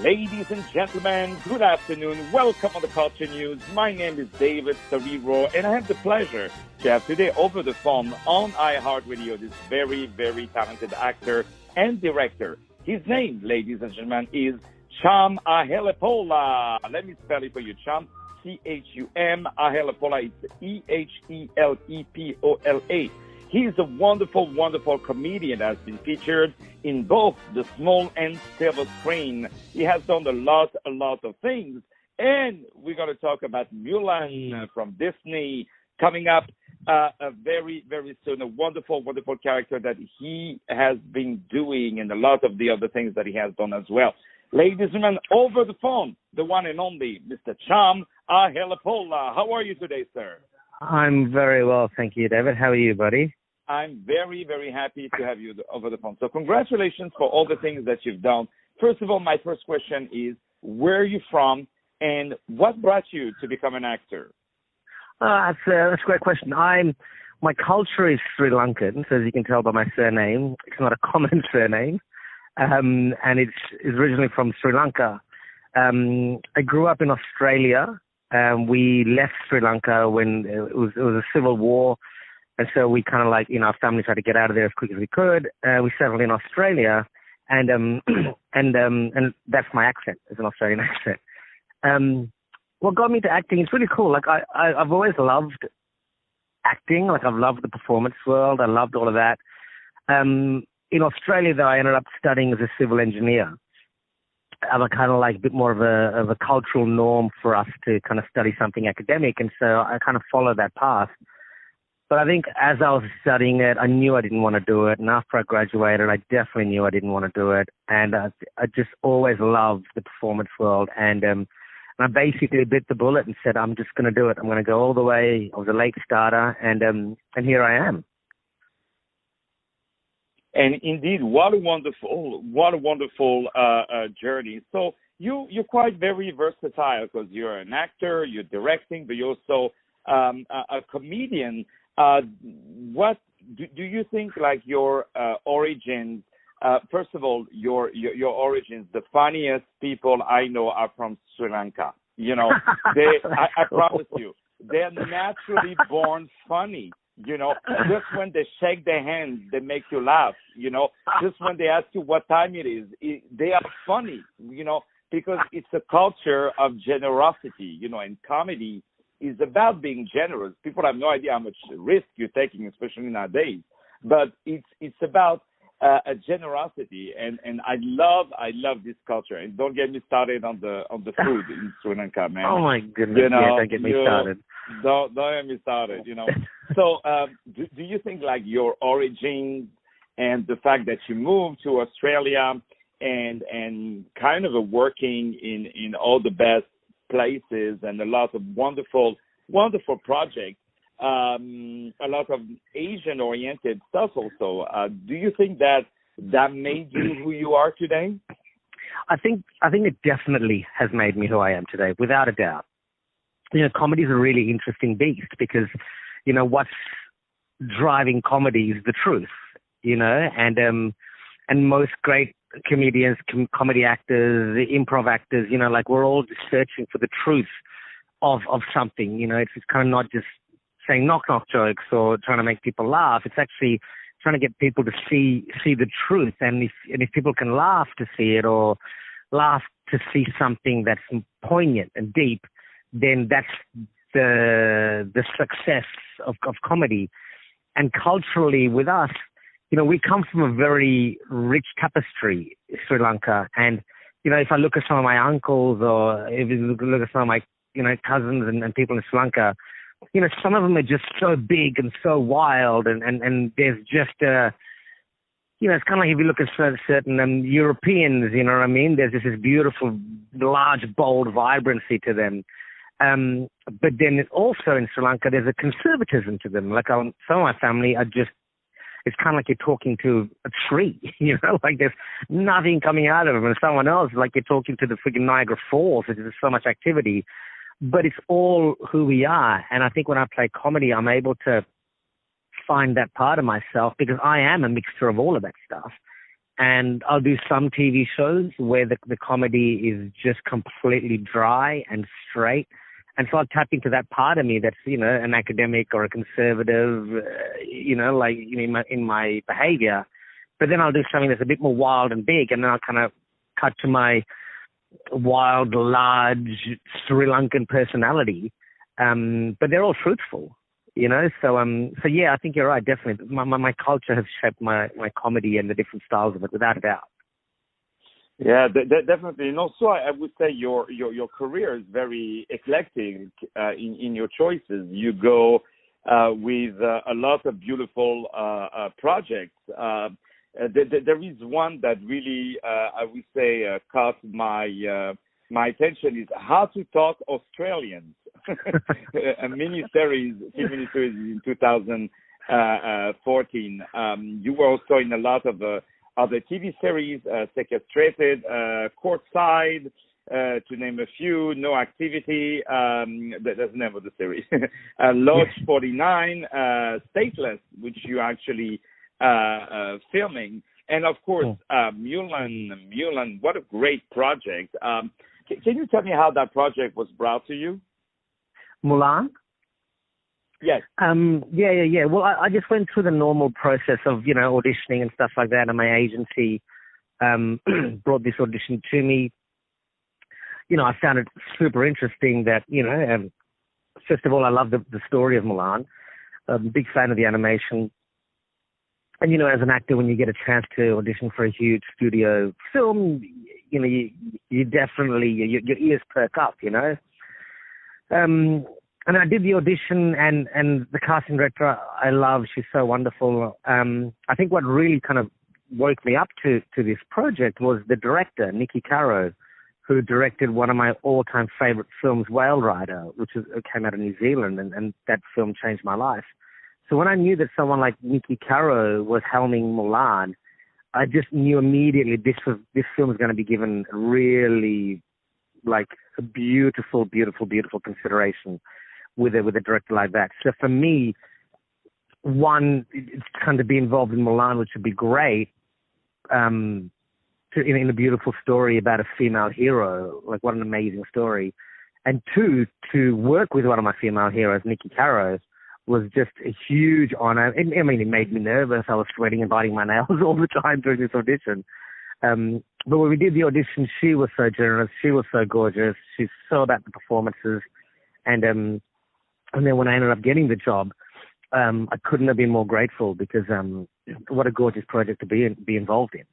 Ladies and gentlemen, good afternoon. Welcome on the Culture News. My name is David Serero, and I have the pleasure to have today over the phone on iHeartRadio this very, very talented actor and director. His name, ladies and gentlemen, is Chum Ehelepola. Let me spell it for you, Chum. C-H-U-M, Ehelepola. It's E-H-E-L-E-P-O-L-A. He's a wonderful, wonderful comedian that has been featured in both the small and silver screen. He has done a lot of things. And we're going to talk about Mulan from Disney coming up very, very soon. A wonderful, wonderful character that he has been doing and a lot of the other things that he has done as well. Ladies and gentlemen, over the phone, the one and only Mr. Chum Ehelepola. How are you today, sir? I'm very well, thank you, David. How are you, buddy? I'm very, very happy to have you over the phone. So congratulations for all the things that you've done. First of all, my first question is, where are you from and what brought you to become an actor? That's a great question. My culture is Sri Lankan, so as you can tell by my surname, it's not a common surname, and it's originally from Sri Lanka. I grew up in Australia. We left Sri Lanka when it was a civil war. And so we kind of our family tried to get out of there as quick as we could. We settled in Australia, and that's my accent. It's an Australian accent. What got me to acting is really cool. I've always loved acting. I've loved the performance world. I loved all of that. In Australia, though, I ended up studying as a civil engineer. I'm a kind of a bit more of a cultural norm for us to kind of study something academic, and so I kind of followed that path. But I think as I was studying it, I knew I didn't want to do it. And after I graduated, I definitely knew I didn't want to do it. And I just always loved the performance world. And I basically bit the bullet and said, I'm just going to do it. I'm going to go all the way. I was a late starter, and here I am. And indeed, what a wonderful journey. So you're quite very versatile because you're an actor, you're directing, but you're also a comedian. What do you think your origins? First of all, your origins. The funniest people I know are from Sri Lanka. I promise you, they're naturally born funny. Just when they shake their hands, they make you laugh. Just when they ask you what time it is, they are funny. Because it's a culture of generosity. And comedy is about being generous. People have no idea how much risk you're taking, especially nowadays. But it's about a generosity, and I love this culture. And don't get me started on the food in Sri Lanka, man. Oh my goodness! Don't get me started. Don't get me started. So do you think your origins and the fact that you moved to Australia and kind of working in all the best places and a lot of wonderful projects, a lot of Asian-oriented stuff also. Do you think that made you who you are today? I think it definitely has made me who I am today, without a doubt. Comedy is a really interesting beast because, what's driving comedy is the truth, and most great comedians, comedy actors, improv actors, we're all just searching for the truth of something. It's kind of not just saying knock-knock jokes or trying to make people laugh. It's actually trying to get people to see the truth. And if people can laugh to see it or laugh to see something that's poignant and deep, then that's the success of comedy. And culturally with us, we come from a very rich tapestry, Sri Lanka. And, if I look at some of my uncles or if you look at some of my, cousins and people in Sri Lanka, some of them are just so big and so wild. And there's just it's kind of like if you look at certain Europeans, you know what I mean? There's just this beautiful, large, bold vibrancy to them. But then also in Sri Lanka, there's a conservatism to them. Some of my family are just, it's kind of like you're talking to a tree, there's nothing coming out of them. And someone else, like you're talking to the freaking Niagara Falls. There's so much activity, but it's all who we are. And I think when I play comedy, I'm able to find that part of myself because I am a mixture of all of that stuff. And I'll do some TV shows where the comedy is just completely dry and straight. And so I'll tap into that part of me that's, an academic or a conservative, like in my behavior. But then I'll do something that's a bit more wild and big, and then I'll kind of cut to my wild, large Sri Lankan personality. But they're all truthful, So yeah, I think you're right. Definitely, my culture has shaped my comedy and the different styles of it, without a doubt. Yeah, definitely. And also, I would say your career is very eclectic in your choices. You go with a lot of beautiful projects. There is one that really, I would say, caught my attention is How to Talk Australians, a mini-series in 2014. You were also in a lot of other TV series, Sequestrated, Courtside, to name a few, No Activity, that's the name of the series, Lodge 49, Stateless, which you actually filming, and of course, Mulan, what a great project. Can you tell me how that project was brought to you? Mulan? Yes. Yeah. Well, I just went through the normal process of, auditioning and stuff like that, and my agency brought this audition to me. I found it super interesting that, first of all, I love the story of Mulan. I'm a big fan of the animation. And, as an actor, when you get a chance to audition for a huge studio film, you definitely, your ears perk up, And I did the audition, and the casting director I love, she's so wonderful. I think what really kind of woke me up to this project was the director, Nikki Caro, who directed one of my all-time favorite films, Whale Rider, which came out of New Zealand, and that film changed my life. So when I knew that someone like Nikki Caro was helming Mulan, I just knew immediately this film was going to be given really, like, a beautiful, beautiful, beautiful consideration with a director like that. So for me, one, it's kind of be involved in Mulan, which would be great, in a beautiful story about a female hero. Like, what an amazing story. And two, to work with one of my female heroes, Nikki Caro, was just a huge honor. It made me nervous. I was sweating and biting my nails all the time during this audition. But when we did the audition, she was so generous. She was so gorgeous. She sold out the performances. And then when I ended up getting the job, I couldn't have been more grateful, because what a gorgeous project to be involved in.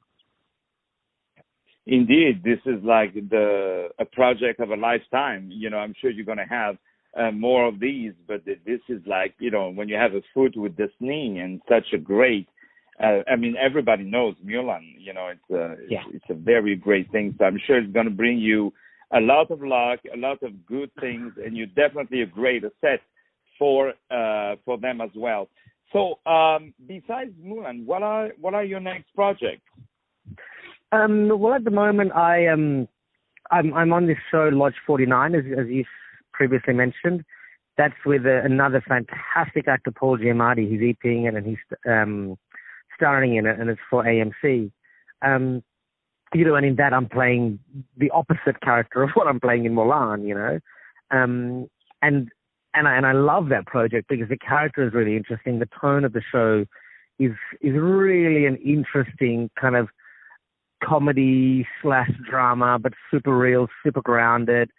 Indeed, this is like a project of a lifetime. I'm sure you're going to have more of these, but this is like, when you have a foot with Disney and such a great, everybody knows Mulan, it's a very great thing. So I'm sure it's going to bring you a lot of luck, a lot of good things, and you're definitely a great asset for them as well. So besides Mulan, what are your next projects? Well, at the moment, I'm on this show, Lodge 49, as you previously mentioned. That's with another fantastic actor, Paul Giamatti. He's EPing it, and he's starring in it, and it's for AMC. And in that I'm playing the opposite character of what I'm playing in Mulan, and I love that project because the character is really interesting. The tone of the show is really an interesting kind of comedy / drama, but super real, super grounded.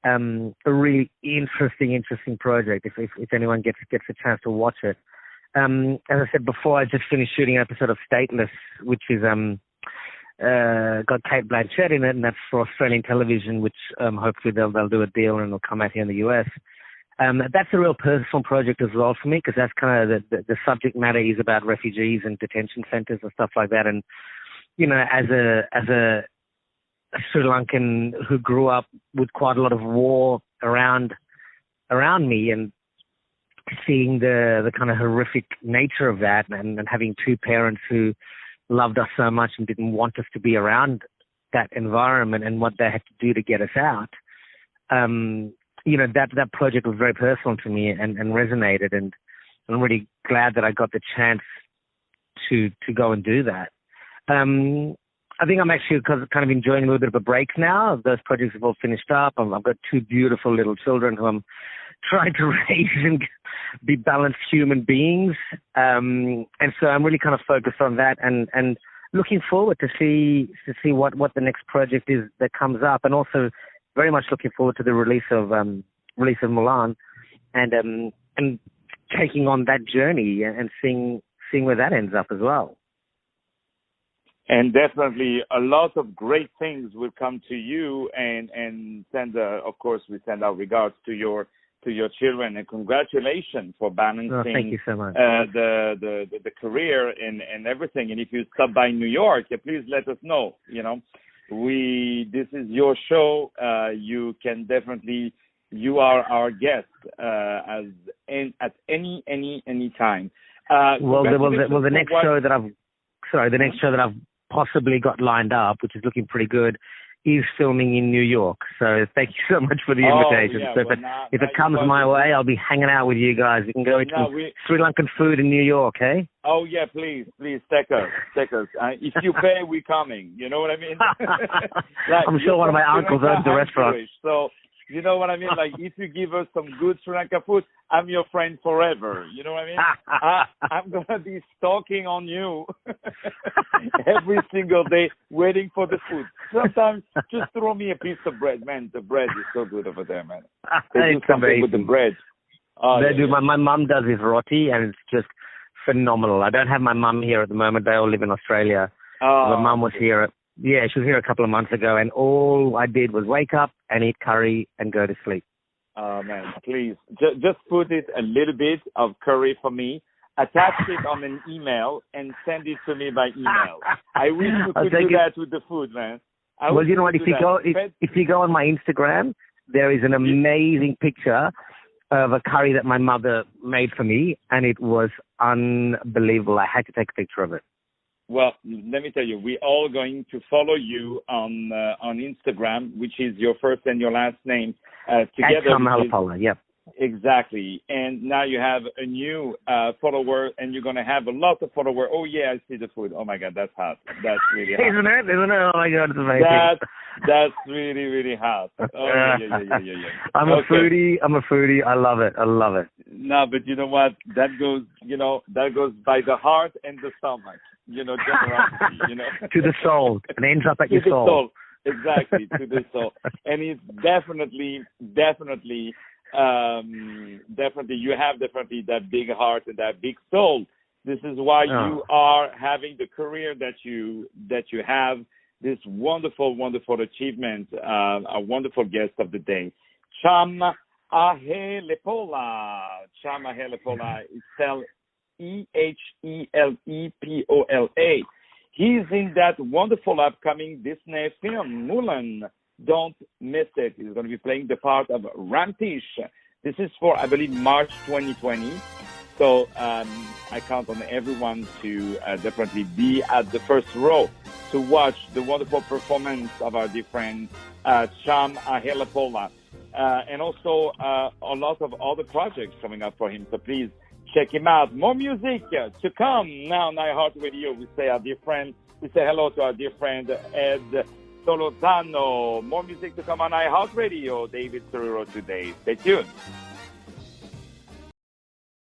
A really interesting project. If anyone gets a chance to watch it. As I said before, I just finished shooting an episode of Stateless, which is got Kate Blanchett in it, and that's for Australian television, which hopefully they'll do a deal and it'll come out here in the US. That's a real personal project as well for me, because that's kind of the subject matter is about refugees and detention centers and stuff like that. And as a Sri Lankan who grew up with quite a lot of war around me, and seeing the kind of horrific nature of that, and having two parents who loved us so much and didn't want us to be around that environment, and what they had to do to get us out. That project was very personal to me and resonated, and I'm really glad that I got the chance to go and do that. I think I'm actually kind of enjoying a little bit of a break now. Those projects have all finished up. I've got two beautiful little children who I'm trying to raise and be balanced human beings. And so I'm really kind of focused on that and looking forward to see what the next project is that comes up, and also very much looking forward to the release of Mulan and taking on that journey and seeing where that ends up as well. And definitely a lot of great things will come to you, and of course, we send our regards to your children, and congratulations for balancing thank you so much. the career and everything. And if you stop by New York, please let us know. This is your show. You can definitely, you are our guest at any time. The next show that I've possibly got lined up, which is looking pretty good, is filming in New York. So thank you so much for the invitation. Yeah. So if it comes my way, I'll be hanging out with you guys. You can go eat Sri Lankan food in New York, hey? Oh yeah, please take us. If you pay, we're coming. You know what I mean? I'm sure one of my uncles owns the restaurant. So you know what I mean? Like, if you give us some good Sri Lanka food, I'm your friend forever. You know what I mean? I'm going to be stalking on you every single day, waiting for the food. Sometimes just throw me a piece of bread. Man, the bread is so good over there, man. They do something with the bread. My mum does this roti, and it's just phenomenal. I don't have my mum here at the moment. They all live in Australia. My mum was here. She was here a couple of months ago, and all I did was wake up and eat curry and go to sleep. Oh, man, please. Just put it a little bit of curry for me. Attach it on an email and send it to me by email. I wish we could do that with the food, man. Well, you know what? If you go on my Instagram, there is an amazing picture of a curry that my mother made for me, and it was unbelievable. I had to take a picture of it. Well, let me tell you, we're all going to follow you on Instagram, which is your first and your last name together. At Chum Ehelepola, yep. Exactly. And now you have a new follower, and you're going to have a lot of followers. Oh, yeah, I see the food. Oh, my God, that's hot. That's really hot. Isn't it? Oh, my God, it's amazing. That's really, really hot. Oh, yeah. I'm a foodie. I love it. No, but you know what? That goes by the heart and the stomach. Generosity, to the soul. It ends up at your soul. Exactly, to the soul. And it's definitely, you have that big heart and that big soul. This is why you are having the career that you have, this wonderful, wonderful achievement, a wonderful guest of the day. Chum Ehelepola. Chum Ehelepola is spelled Ehelepola. He's in that wonderful upcoming Disney film, Mulan. Don't miss it. He's going to be playing the part of Ramtish. This is for, I believe, March 2020. So I count on everyone to definitely be at the first row to watch the wonderful performance of our dear friend Chum Ehelepola. And also a lot of other projects coming up for him. So please check him out. More music to come now on iHeartRadio. We say hello to our dear friend Ed Solozano. More music to come on iHeartRadio. David Serero today. Stay tuned.